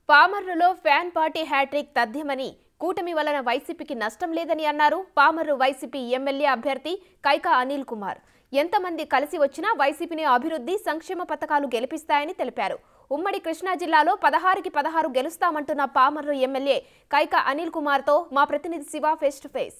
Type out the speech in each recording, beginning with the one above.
పామర్రులో fan party hat trick తథ్యమని కూటమి వలన వైసీపీకి నష్టం లేదని అన్నారు పామర్రు వైసీపీ ఎమ్మెల్యే అభ్యర్థి కైకా అనిల్ కుమార్. ఎంతమంది కలిసి వచ్చినా వైసీపీని అభివృద్ధి సంక్షేమ పథకాలు గెలిపిస్తాయని తెలిపారు. ఉమ్మడి కృష్ణా జిల్లాలో 16కి 16 గెలుస్తామంటున్న పామర్రు ఎమ్మెల్యే కైకా అనిల్ కుమార్తో మా ప్రతినిధి శివ ఫేస్ టు ఫేస్.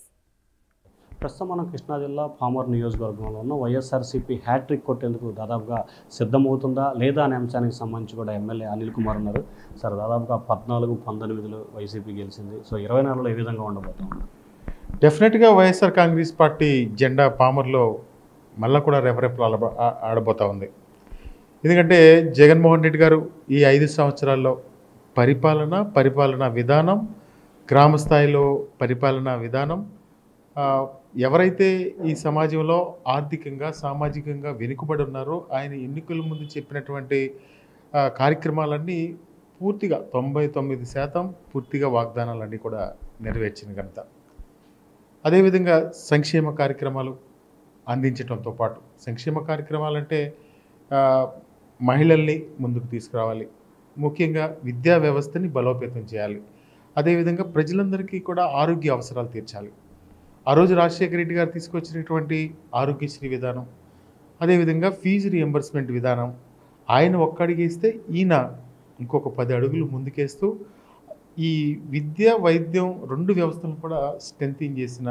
ప్రస్తుతం మనం కృష్ణా జిల్లా పామర్ నియోజకవర్గంలో ఉన్న వైఎస్ఆర్సీపీ హ్యాట్రిక్ కొట్టేందుకు దాదాపుగా సిద్ధమవుతుందా లేదా అనే అంశానికి సంబంధించి కూడా ఎమ్మెల్యే అనిల్ కుమార్ ఉన్నారు. సార్, దాదాపుగా 14-19 వైసీపీ గెలిచింది. సో 24లో ఏ విధంగా ఉండబోతుంది? డెఫినెట్గా వైఎస్ఆర్ కాంగ్రెస్ పార్టీ జెండా పామర్లో మళ్ళీ కూడా రెఫరెఫ్ ఆడబోతూ ఉంది. ఎందుకంటే జగన్మోహన్ రెడ్డి గారు ఈ 5 సంవత్సరాల్లో పరిపాలనా విధానం, గ్రామ స్థాయిలో పరిపాలనా విధానం, ఎవరైతే ఈ సమాజంలో ఆర్థికంగా సామాజికంగా వెనుకబడి ఉన్నారో ఆయన ఎన్నికల ముందు చెప్పినటువంటి కార్యక్రమాలన్నీ పూర్తిగా 99% పూర్తిగా వాగ్దానాలన్నీ కూడా నెరవేర్చిన ఘనత. అదేవిధంగా సంక్షేమ కార్యక్రమాలు అందించడంతో పాటు, సంక్షేమ కార్యక్రమాలంటే మహిళల్ని ముందుకు తీసుకురావాలి, ముఖ్యంగా విద్యా వ్యవస్థని బలోపేతం చేయాలి, అదేవిధంగా ప్రజలందరికీ కూడా ఆరోగ్య అవసరాలు తీర్చాలి. ఆ రోజు రాజశేఖర రెడ్డి గారు తీసుకొచ్చినటువంటి ఆరోగ్యశ్రీ విధానం, అదేవిధంగా ఫీజు రియంబర్స్మెంట్ విధానం, ఆయన ఒక్కడిగేస్తే ఈయన ఇంకొక 10 అడుగులు ముందుకేస్తూ ఈ విద్య వైద్యం 2 వ్యవస్థలను కూడా స్ట్రెంథెన్ చేసిన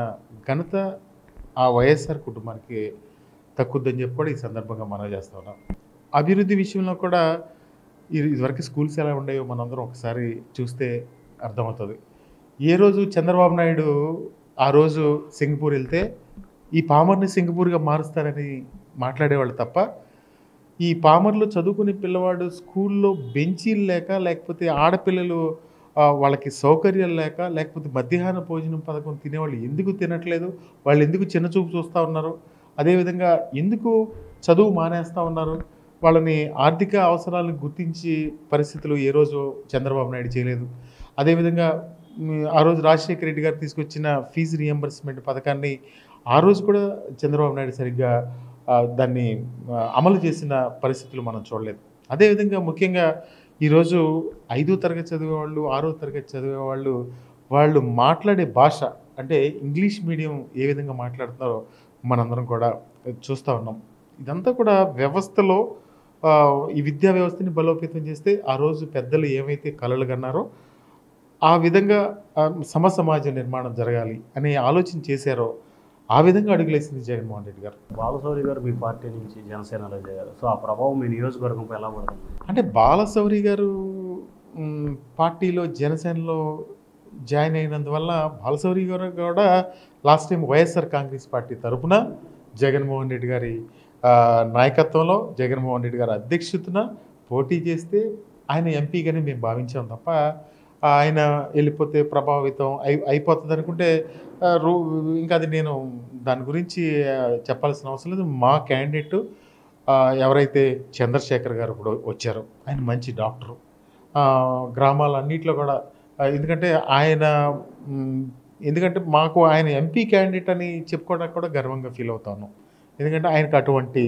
ఘనత ఆ వైఎస్ఆర్ కుటుంబానికి తక్కువద్దని చెప్పి కూడా ఈ సందర్భంగా మనం చేస్తూ ఉన్నాం. అభివృద్ధి విషయంలో కూడా ఇదివరకు స్కూల్స్ ఎలా ఉన్నాయో మనందరం ఒకసారి చూస్తే అర్థమవుతుంది. ఏ రోజు చంద్రబాబు నాయుడు ఆ రోజు సింగపూర్ వెళ్తే ఈ పామర్ని సింగపూర్గా మారుస్తారని మాట్లాడేవాళ్ళు తప్ప, ఈ పామర్లో చదువుకునే పిల్లవాడు స్కూల్లో బెంచీలు లేక, లేకపోతే ఆడపిల్లలు వాళ్ళకి సౌకర్యాలు లేక, లేకపోతే మధ్యాహ్న భోజనం పథకం తినేవాళ్ళు ఎందుకు తినట్లేదు, వాళ్ళు ఎందుకు చిన్నచూపు చూస్తూ ఉన్నారు, అదేవిధంగా ఎందుకు చదువు మానేస్తూ ఉన్నారు, వాళ్ళని ఆర్థిక అవసరాలను గుర్తించి పరిస్థితులు ఏ రోజు చంద్రబాబు నాయుడు చేయలేదు. అదేవిధంగా ఆ రోజు రాజశేఖర రెడ్డి గారు తీసుకొచ్చిన ఫీజు రియంబర్స్మెంట్ పథకాన్ని ఆ రోజు కూడా చంద్రబాబు నాయుడు సరిగ్గా దాన్ని అమలు చేసిన పరిస్థితులు మనం చూడలేదు. అదేవిధంగా ముఖ్యంగా ఈరోజు 5వ తరగతి చదివేవాళ్ళు, 6వ తరగతి చదివేవాళ్ళు వాళ్ళు మాట్లాడే భాష అంటే ఇంగ్లీష్ మీడియం ఏ విధంగా మాట్లాడుతున్నారో మనందరం కూడా చూస్తూ ఉన్నాం. ఇదంతా కూడా వ్యవస్థలో ఈ విద్యా వ్యవస్థని బలోపేతం చేస్తే ఆ రోజు పెద్దలు ఏమైతే కలలు కన్నారో ఆ విధంగా సమాజ నిర్మాణం జరగాలి అనే ఆలోచన చేశారో ఆ విధంగా అడుగులేసింది జగన్మోహన్ రెడ్డి గారు. బాలశౌరి గారు మీ పార్టీ నుంచి జనసేనలో చేయాలి. సో ఆ ప్రభావం మీ నియోజకవర్గంపై ఎలా పడుతుంది? అంటే బాలశౌరి గారు పార్టీలో జనసేనలో జాయిన్ అయినందువల్ల బాలశౌరి గారు కూడా last time YSR Congress party తరఫున జగన్మోహన్ రెడ్డి గారి నాయకత్వంలో, జగన్మోహన్ రెడ్డి గారి అధ్యక్షతన పోటీ చేస్తే ఆయన ఎంపీగానే మేము భావించాం తప్ప ఆయన వెళ్ళిపోతే ప్రభావితం అయిపోతుంది అనుకుంటే ఇంకా అది నేను దాని గురించి చెప్పాల్సిన అవసరం లేదు. మా క్యాండిడేట్ ఎవరైతే చంద్రశేఖర్ గారు ఇప్పుడు వచ్చారో ఆయన మంచి డాక్టరు, గ్రామాలన్నింటిలో కూడా ఎందుకంటే మాకు ఆయన ఎంపీ క్యాండిడేట్ అని చెప్పుకోవడానికి కూడా గర్వంగా ఫీల్ అవుతాను. ఎందుకంటే ఆయనకు అటువంటి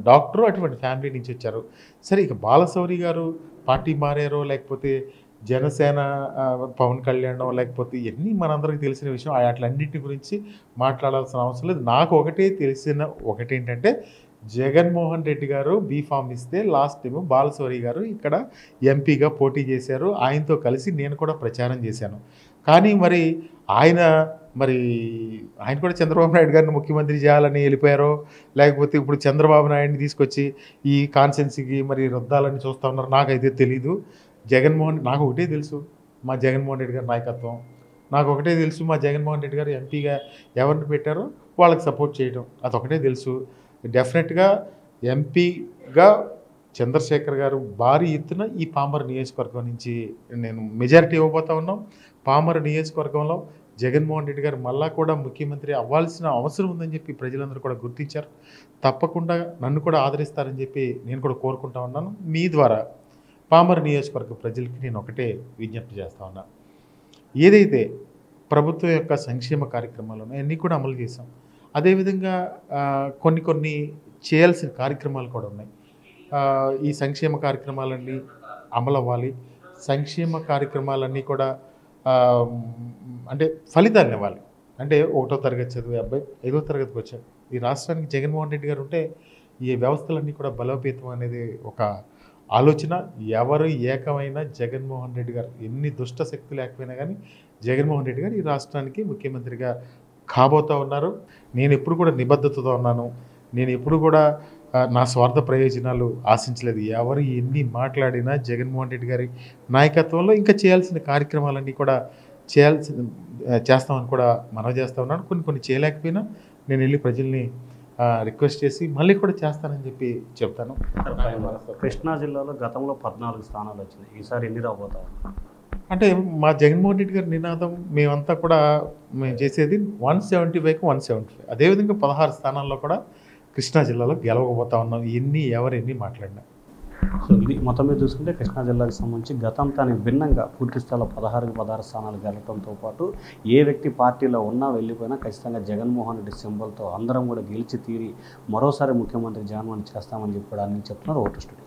డాక్టరు, అటువంటి ఫ్యామిలీ నుంచి వచ్చారు. సరే, ఇక బాలశౌరి గారు పార్టీ మారారో లేకపోతే జనసేన పవన్ కళ్యాణ్ లేకపోతే ఇవన్నీ మనందరికీ తెలిసిన విషయం, అట్లన్నింటి గురించి మాట్లాడాల్సిన అవసరం లేదు. నాకు ఒకటేంటంటే జగన్మోహన్ రెడ్డి గారు బీఫామ్ ఇస్తే లాస్ట్ టైం బాలశౌరి గారు ఇక్కడ ఎంపీగా పోటీ చేశారు. ఆయనతో కలిసి నేను కూడా ప్రచారం చేశాను. కానీ ఆయన కూడా చంద్రబాబు నాయుడు గారిని ముఖ్యమంత్రి చేయాలని వెళ్ళిపోయారో లేకపోతే ఇప్పుడు చంద్రబాబు నాయుడిని తీసుకొచ్చి ఈ కాన్స్టిట్యున్సీకి రుద్దాలని చూస్తూ ఉన్నారు నాకైతే తెలీదు. నాకు ఒకటే తెలుసు, మా జగన్మోహన్ రెడ్డి గారి నాయకత్వం. నాకు ఒకటే తెలుసు, మా జగన్మోహన్ రెడ్డి గారు ఎంపీగా ఎవరిని పెట్టారో వాళ్ళకి సపోర్ట్ చేయడం, అదొకటే తెలుసు. డెఫినెట్గా ఎంపీగా చంద్రశేఖర్ గారు భారీ ఎత్తున ఈ పామర్ నియోజకవర్గం నుంచి నేను మెజారిటీ ఇవ్వబోతా ఉన్నాం. పామర్ నియోజకవర్గంలో జగన్మోహన్ రెడ్డి గారు మళ్ళా కూడా ముఖ్యమంత్రి అవ్వాల్సిన అవసరం ఉందని చెప్పి ప్రజలందరూ కూడా గుర్తించారు. తప్పకుండా నన్ను కూడా ఆదరిస్తారని చెప్పి నేను కూడా కోరుకుంటా ఉన్నాను. మీ ద్వారా పామర్ నియోజకవర్గ ప్రజలకి నేను ఒకటే విజ్ఞప్తి చేస్తూ ఉన్నాను. ఏదైతే ప్రభుత్వం యొక్క సంక్షేమ కార్యక్రమాలు ఉన్నాయో అన్నీ కూడా అమలు చేశాం. అదేవిధంగా కొన్ని చేయాల్సిన కార్యక్రమాలు కూడా ఉన్నాయి. ఈ సంక్షేమ కార్యక్రమాలన్నీ అమలు అవ్వాలి. సంక్షేమ కార్యక్రమాలన్నీ కూడా ఆ, అంటే ఫలితాన్ని ఇవ్వాలి. అంటే 1వ తరగతి చదివే అబ్బాయి 5వ తరగతికి వచ్చాడు. ఈ రాష్ట్రానికి జగన్మోహన్ రెడ్డి గారు ఉంటే ఈ వ్యవస్థలన్నీ కూడా బలోపేతం అనేది ఒక ఆలోచన. ఎవరు ఏకమైనా జగన్మోహన్ రెడ్డి గారు ఎన్ని దుష్ట శక్తి లేకపోయినా కానీ జగన్మోహన్ రెడ్డి గారు ఈ రాష్ట్రానికి ముఖ్యమంత్రిగా కాబోతూ ఉన్నారు. నేను ఎప్పుడు కూడా నిబద్ధతతో ఉన్నాను. నేను ఎప్పుడు కూడా నా స్వార్థ ప్రయోజనాలు ఆశించలేదు. ఎవరు ఎన్ని మాట్లాడినా జగన్మోహన్ రెడ్డి గారి నాయకత్వంలో ఇంకా చేయాల్సిన కార్యక్రమాలన్నీ కూడా చేస్తామని కూడా మనవి చేస్తూ ఉన్నాను. కొన్ని చేయలేకపోయినా నేను వెళ్ళి ప్రజల్ని రిక్వెస్ట్ చేసి మళ్ళీ కూడా చేస్తానని చెప్పి చెప్తాను. కృష్ణా జిల్లాలో గతంలో 14 స్థానాలు వచ్చినాయి. ఈసారి ఎన్ని రాబోతారు? అంటే మా జగన్మోహన్ రెడ్డి గారి నినాదం మేమంతా కూడా మేము చేసేది 175కి 175. అదేవిధంగా 16 స్థానాల్లో కూడా కృష్ణా జిల్లాలో గెలవకపోతా ఉన్నాం. ఎవరు మాట్లాడినా. సో ఇది మొత్తం మీద చూసుకుంటే కృష్ణా జిల్లాకు సంబంధించి గతంతానికి భిన్నంగా పూర్తి స్థాయిలో 16కి 16 స్థానాలు గెలవడంతో పాటు ఏ వ్యక్తి పార్టీలో ఉన్నా వెళ్ళిపోయినా ఖచ్చితంగా జగన్మోహన్ రెడ్డి సింబల్తో అందరం కూడా గెలిచి తీరి మరోసారి ముఖ్యమంత్రి జగన్మోహన్ చేస్తామని చెప్పి కూడా అని చెప్తున్నారు ఓటు స్టూడియో.